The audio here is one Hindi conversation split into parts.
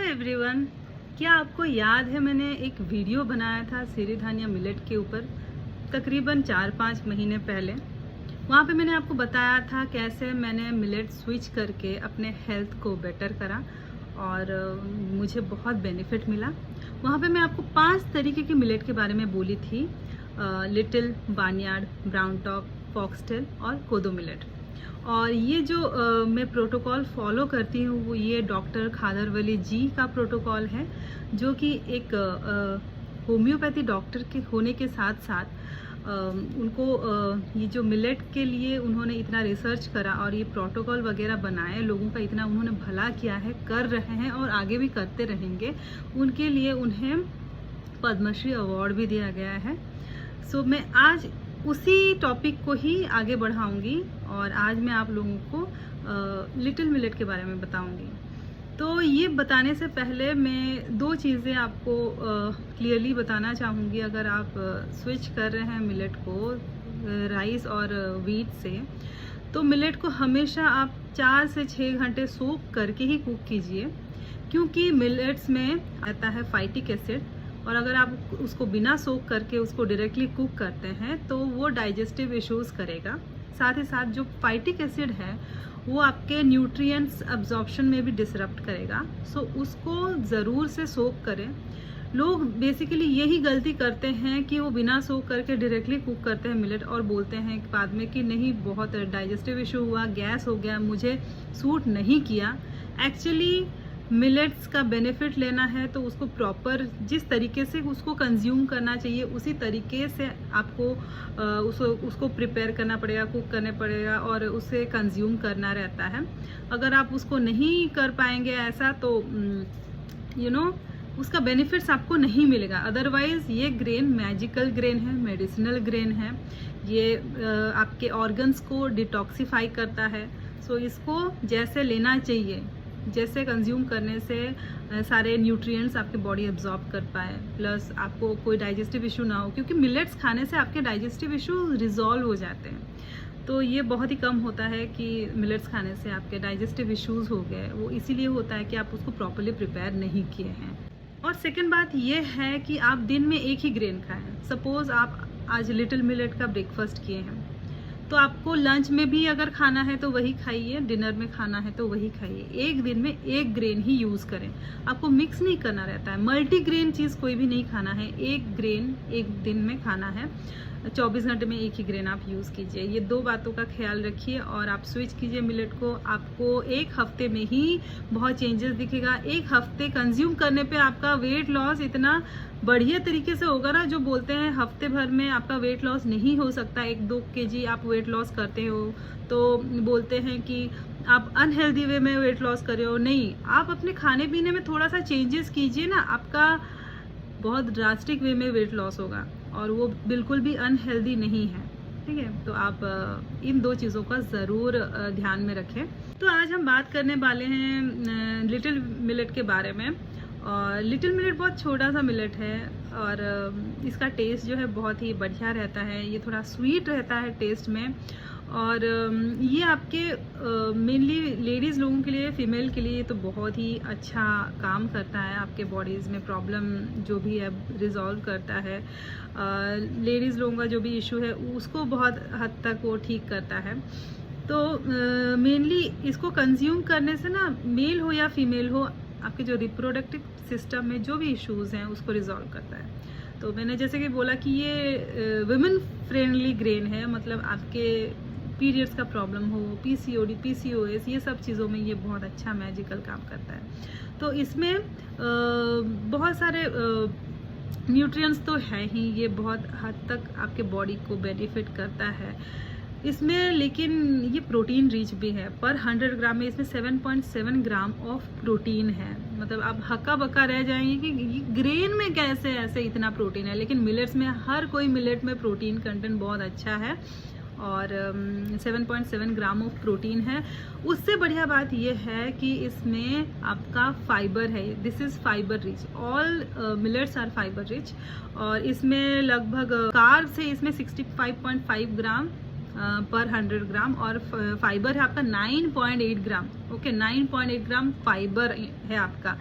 एवरीवन, क्या आपको याद है मैंने एक वीडियो बनाया था सिरिधान्या मिलेट के ऊपर तकरीबन 4-5 महीने पहले। वहाँ पे मैंने आपको बताया था कैसे मैंने मिलेट स्विच करके अपने हेल्थ को बेटर करा और मुझे बहुत बेनिफिट मिला। वहाँ पे मैं आपको 5 तरीके के मिलेट के बारे में बोली थी, little, barnyard, brown top, foxtail और कोदो मिलेट। और ये जो मैं प्रोटोकॉल फॉलो करती हूँ वो ये डॉक्टर खादरवली जी का प्रोटोकॉल है, जो कि एक होम्योपैथी डॉक्टर के होने के साथ साथ उनको ये जो मिलेट के लिए उन्होंने इतना रिसर्च करा और ये प्रोटोकॉल वगैरह बनाए, लोगों का इतना उन्होंने भला किया है, कर रहे हैं और आगे भी करते रहेंगे। उनके लिए उन्हें पद्मश्री अवार्ड भी दिया गया है। सो मैं आज उसी टॉपिक को ही आगे बढ़ाऊंगी और आज मैं आप लोगों को लिटिल मिलेट के बारे में बताऊंगी। तो ये बताने से पहले मैं 2 चीज़ें आपको क्लियरली बताना चाहूँगी। अगर आप स्विच कर रहे हैं मिलेट को राइस और वीट से, तो मिलेट को हमेशा आप 4 से 6 घंटे सोक करके ही कुक कीजिए, क्योंकि मिलेट्स में आता है फाइटिक एसिड और अगर आप उसको बिना सोक करके उसको डायरेक्टली कुक करते हैं तो वो डाइजेस्टिव इश्यूज़ करेगा। साथ ही साथ जो फाइटिक एसिड है वो आपके न्यूट्रिएंट्स अब्जॉर्प्शन में भी डिसरप्ट करेगा। सो उसको ज़रूर से सोक करें। लोग बेसिकली यही गलती करते हैं कि वो बिना सोक करके डायरेक्टली कुक करते हैं मिलेट और बोलते हैं बाद में कि नहीं, बहुत डाइजेस्टिव इशू हुआ, गैस हो गया, मुझे सूट नहीं किया। एक्चुअली मिलेट्स का बेनिफिट लेना है तो उसको प्रॉपर जिस तरीके से उसको कंज्यूम करना चाहिए उसी तरीके से आपको उसको प्रिपेयर करना पड़ेगा, कुक करने पड़ेगा और उसे कंज्यूम करना रहता है। अगर आप उसको नहीं कर पाएंगे ऐसा तो उसका बेनिफिट्स आपको नहीं मिलेगा। अदरवाइज़ ये ग्रेन मैजिकल ग्रेन है, मेडिसिनल ग्रेन है। ये आपके ऑर्गन्स को डिटॉक्सिफाई करता है। सो इसको जैसे लेना चाहिए, जैसे कंज्यूम करने से सारे न्यूट्रिएंट्स आपके बॉडी एब्जॉर्ब कर पाए, प्लस आपको कोई डाइजेस्टिव इशू ना हो, क्योंकि मिलेट्स खाने से आपके डाइजेस्टिव इशू रिजॉल्व हो जाते हैं। तो ये बहुत ही कम होता है कि मिलेट्स खाने से आपके डाइजेस्टिव इश्यूज़ हो गए। वो इसीलिए होता है कि आप उसको प्रॉपर्ली प्रिपेयर नहीं किए हैं। और सेकेंड बात ये है कि आप दिन में एक ही ग्रेन खाएँ। सपोज़ आप आज लिटिल मिलेट का ब्रेकफास्ट किए हैं तो आपको लंच में भी अगर खाना है तो वही खाइए, डिनर में खाना है तो वही खाइए। एक दिन में एक ग्रेन ही यूज़ करें, आपको मिक्स नहीं करना रहता है। मल्टी ग्रेन चीज़ कोई भी नहीं खाना है, एक ग्रेन एक दिन में खाना है। 24 घंटे में एक ही ग्रेन आप यूज़ कीजिए। ये 2 बातों का ख्याल रखिए और आप स्विच कीजिए मिलेट को। आपको 1 हफ्ते में ही बहुत चेंजेस दिखेगा। 1 हफ्ते कंज्यूम करने पे आपका वेट लॉस इतना बढ़िया तरीके से होगा ना। जो बोलते हैं हफ्ते भर में आपका वेट लॉस नहीं हो सकता, 1-2 kg आप वेट लॉस करते हो तो बोलते हैं कि आप अनहेल्दी वे में वेट लॉस कर रहे हो। नहीं, आप अपने खाने पीने में थोड़ा सा चेंजेस कीजिए ना, आपका बहुत ड्रास्टिक वे में वेट लॉस होगा और वो बिल्कुल भी अनहेल्दी नहीं है। ठीक है, तो आप इन 2 चीज़ों का ज़रूर ध्यान में रखें। तो आज हम बात करने वाले हैं लिटिल मिलेट के बारे में। और लिटिल मिलेट बहुत छोटा सा मिलेट है और इसका टेस्ट जो है बहुत ही बढ़िया रहता है। ये थोड़ा स्वीट रहता है टेस्ट में और ये आपके मेनली लेडीज़ लोगों के लिए, फीमेल के लिए तो बहुत ही अच्छा काम करता है। आपके बॉडीज़ में प्रॉब्लम जो भी है रिजॉल्व करता है। लेडीज़ लोगों का जो भी इशू है उसको बहुत हद तक वो ठीक करता है। तो मेनली इसको कंज्यूम करने से ना, मेल हो या फीमेल हो, आपके जो रिप्रोडक्टिव सिस्टम में जो भी इश्यूज़ हैं उसको रिजॉल्व करता है। तो मैंने जैसे कि बोला कि ये वुमेन फ्रेंडली ग्रेन है, मतलब आपके पीरियड्स का प्रॉब्लम हो, पीसीओडी, पीसीओएस, ये सब चीज़ों में ये बहुत अच्छा मैजिकल काम करता है। तो इसमें बहुत सारे न्यूट्रिएंट्स तो है ही, ये बहुत हद तक आपके बॉडी को बेनिफिट करता है इसमें। लेकिन ये प्रोटीन रिच भी है। पर 100 ग्राम में इसमें 7.7 ग्राम ऑफ प्रोटीन है। मतलब आप हक्का बक्का रह जाएंगे कि ये ग्रेन में कैसे ऐसे इतना प्रोटीन है। लेकिन मिलेट्स में, हर कोई मिलेट में प्रोटीन कंटेंट बहुत अच्छा है और 7.7 ग्राम ऑफ प्रोटीन है। उससे बढ़िया बात यह है कि इसमें आपका फाइबर है। This is fibre rich, all millets are fibre rich. और इसमें लगभग कार्ब से इसमें 65.5 ग्राम पर 100 ग्राम, और फाइबर है आपका 9.8 ग्राम। ओके, 9.8 ग्राम फाइबर है आपका।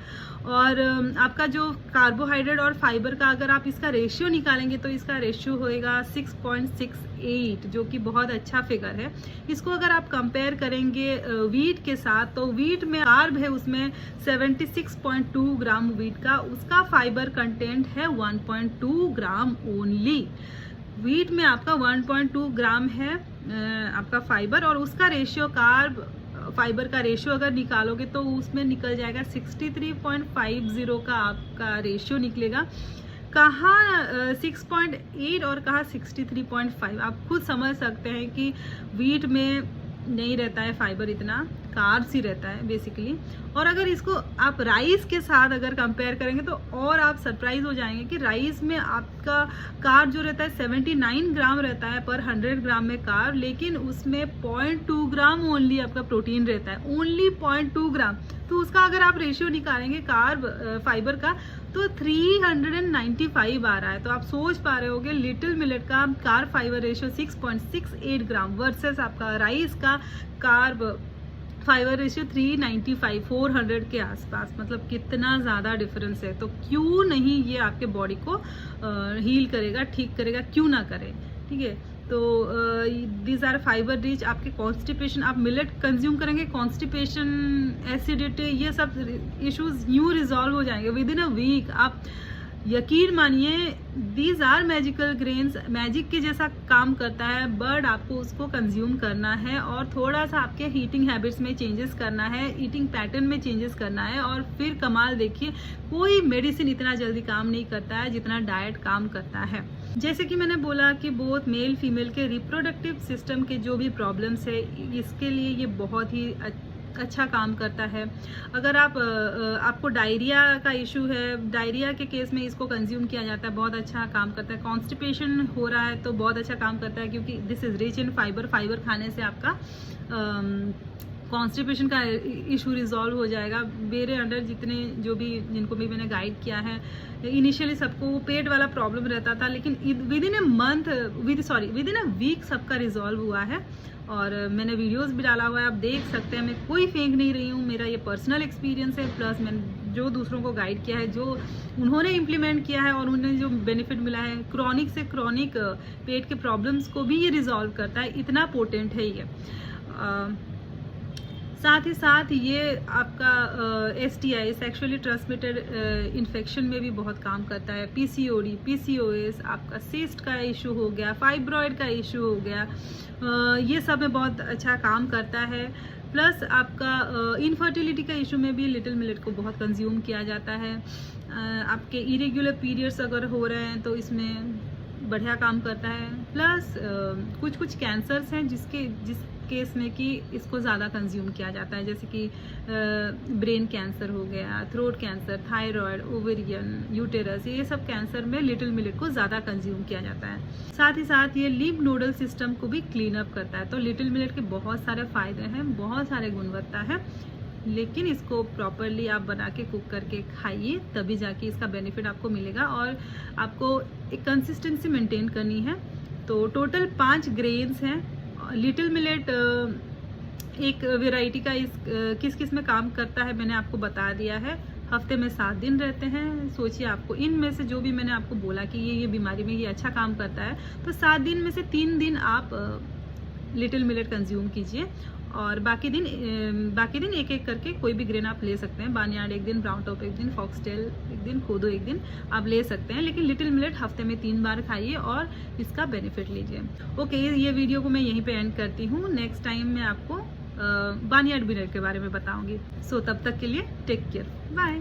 और आपका जो कार्बोहाइड्रेट और फाइबर का अगर आप इसका रेशियो निकालेंगे तो इसका रेशियो होएगा 6.68, जो कि बहुत अच्छा फिगर है। इसको अगर आप कंपेयर करेंगे वीट के साथ, तो वीट में कार्ब है उसमें 76.2 ग्राम वीट का, उसका फाइबर कंटेंट है 1.2 ग्राम ओनली। वीट में आपका 1.2 ग्राम है आपका फाइबर, और उसका रेशियो कार्ब फाइबर का रेशियो अगर निकालोगे तो उसमें निकल जाएगा 63.50 का आपका रेशियो निकलेगा। कहाँ 6.8 और कहाँ 63.5, आप खुद समझ सकते हैं कि वीट में नहीं रहता है फाइबर, इतना कार्ब्स ही रहता है बेसिकली। और अगर इसको आप राइस के साथ अगर कंपेयर करेंगे तो और आप सरप्राइज हो जाएंगे कि राइस में आपका कार्ब जो रहता है 79 ग्राम रहता है पर 100 ग्राम में कार्ब, लेकिन उसमें 0.2 ग्राम ओनली आपका प्रोटीन रहता है, ओनली 0.2 ग्राम। तो उसका अगर आप रेशियो निकालेंगे कार्ब फाइबर का तो 395 आ रहा है। तो आप सोच पा रहे होगे लिटिल मिलेट का कार्ब फाइबर रेशियो 6.68 ग्राम वर्सेस आपका राइस का कार्ब फाइबर रेशियो 395, 400 के आसपास, मतलब कितना ज़्यादा डिफरेंस है। तो क्यों नहीं ये आपके बॉडी को हील करेगा, ठीक करेगा, क्यों ना करे, ठीक है। तो दीज आर फाइबर रिच। आपके कॉन्स्टिपेशन, आप मिलेट कंज्यूम करेंगे, कॉन्स्टिपेशन, एसिडिटी, ये सब इश्यूज यूँ रिजॉल्व हो जाएंगे विद इन अ वीक। आप यकीन मानिए, these are magical grains, magic के जैसा काम करता है, बट आपको उसको कंज्यूम करना है और थोड़ा सा आपके हीटिंग हैबिट्स में चेंजेस करना है, ईटिंग पैटर्न में चेंजेस करना है, और फिर कमाल देखिए, कोई मेडिसिन इतना जल्दी काम नहीं करता है जितना डाइट काम करता है। जैसे कि मैंने बोला कि बोथ मेल फीमेल के रिप्रोडक्टिव सिस्टम के जो भी प्रॉब्लम्स है, इसके लिए ये बहुत ही अच्छा काम करता है। अगर आपको डायरिया का इशू है, डायरिया के केस में इसको कंज्यूम किया जाता है, बहुत अच्छा काम करता है। कॉन्स्टिपेशन हो रहा है तो बहुत अच्छा काम करता है, क्योंकि this is rich in fibre. Fibre खाने से आपका कॉन्स्टिपेशन का इशू रिजॉल्व हो जाएगा। मेरे अंडर जिनको भी मैंने गाइड किया है, इनिशियली सबको वो पेट वाला प्रॉब्लम रहता था, लेकिन विद इन अ वीक सबका रिजॉल्व हुआ है। और मैंने वीडियोस भी डाला हुआ है, आप देख सकते हैं। मैं कोई फेंक नहीं रही हूँ, मेरा ये पर्सनल एक्सपीरियंस है, प्लस मैंने जो दूसरों को गाइड किया है, जो उन्होंने इम्प्लीमेंट किया है और उन्हें जो बेनिफिट मिला है, क्रॉनिक से क्रॉनिक पेट के प्रॉब्लम्स को भी ये रिजॉल्व करता है, इतना पोटेंट है ये। साथ ही साथ ये आपका STI, सेक्सुअली ट्रांसमिटेड इन्फेक्शन में भी बहुत काम करता है। PCOD, PCOS, आपका सिस्ट का इशू हो गया, फाइब्रॉयड का इशू हो गया, ये सब में बहुत अच्छा काम करता है। प्लस आपका इनफर्टिलिटी का इशू में भी लिटिल मिलेट को बहुत कंज्यूम किया जाता है। आपके इरेगुलर पीरियड्स अगर हो रहे हैं तो इसमें बढ़िया काम करता है। प्लस कुछ कैंसर्स हैं जिस केस में कि इसको ज़्यादा कंज्यूम किया जाता है, जैसे कि ब्रेन कैंसर हो गया, throat cancer, thyroid, ovarian, uterus, ये सब कैंसर में लिटिल मिलेट को ज़्यादा कंज्यूम किया जाता है। साथ ही साथ ये लिम्फ नोडल सिस्टम को भी क्लीन अप करता है। तो लिटिल मिलेट के बहुत सारे फ़ायदे हैं, बहुत सारे गुणवत्ता है, लेकिन इसको प्रॉपरली आप बना के कुक करके खाइए, तभी जाके इसका बेनिफिट आपको मिलेगा। और आपको एक कंसिस्टेंसी मेंटेन करनी है। तो टोटल 5 ग्रेन्स हैं। लिटिल मिलेट एक वेराइटी का किस किस में काम करता है मैंने आपको बता दिया है। हफ्ते में 7 दिन रहते हैं। सोचिए, आपको इनमें से जो भी मैंने आपको बोला कि ये बीमारी में ये अच्छा काम करता है, तो 7 दिन में से 3 दिन आप लिटिल मिलेट कंज्यूम कीजिए, और बाकी दिन एक एक करके कोई भी ग्रेन आप ले सकते हैं। बार्नयार्ड एक दिन, ब्राउन टॉप एक दिन, फॉक्सटेल एक दिन, कोदो एक दिन आप ले सकते हैं, लेकिन लिटिल मिलेट हफ्ते में 3 बार खाइए और इसका बेनिफिट लीजिए। ओके, ये वीडियो को मैं यहीं पे एंड करती हूँ। नेक्स्ट टाइम मैं आपको बार्नयार्ड मिलेट के बारे में बताऊँगी। सो तब तक के लिए टेक केयर, बाय।